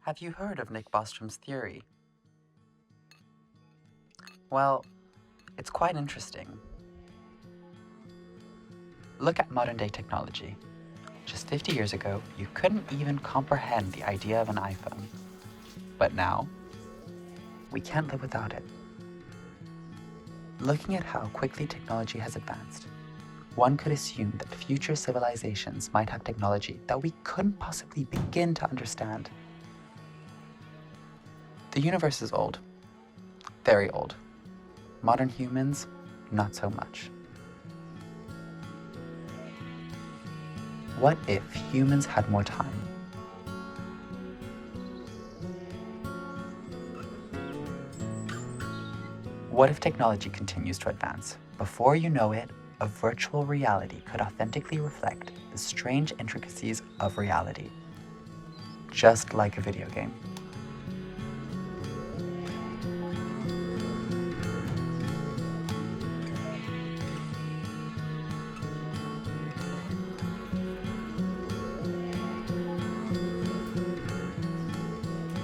Have you heard of Nick Bostrom's theory? Well, it's quite interesting. Look at modern-day technology. Just 50 years ago, you couldn't even comprehend the idea of an iPhone. But now, we can't live without it. Looking at how quickly technology has advanced, one could assume that future civilizations might have technology that we couldn't possibly begin to understand. The universe is old, very old. Modern humans, not so much. What if humans had more time? What if technology continues to advance? Before you know it, a virtual reality could authentically reflect the strange intricacies of reality, just like a video game.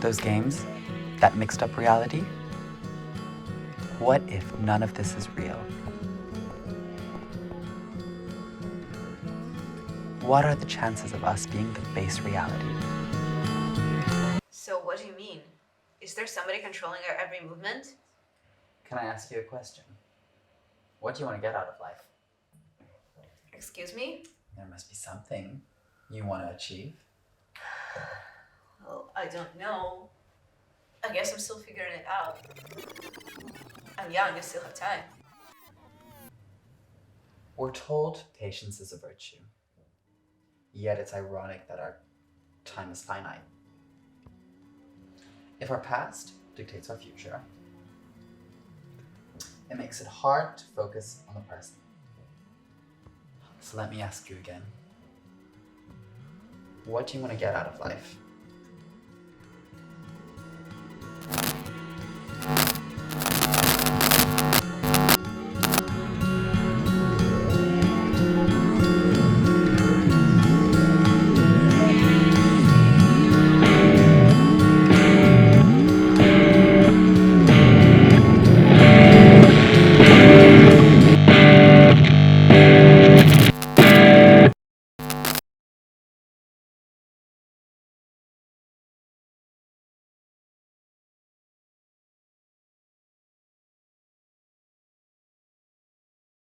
Those games, that mixed up reality? What if none of this is real? What are the chances of us being the base reality? So what do you mean? Is there somebody controlling our every movement? Can I ask you a question? What do you want to get out of life? Excuse me? There must be something you want to achieve. Well, I don't know. I guess I'm still figuring it out. I'm young, I still have time. We're told patience is a virtue. Yet it's ironic that our time is finite. If our past dictates our future, it makes it hard to focus on the present. So let me ask you again. What do you want to get out of life?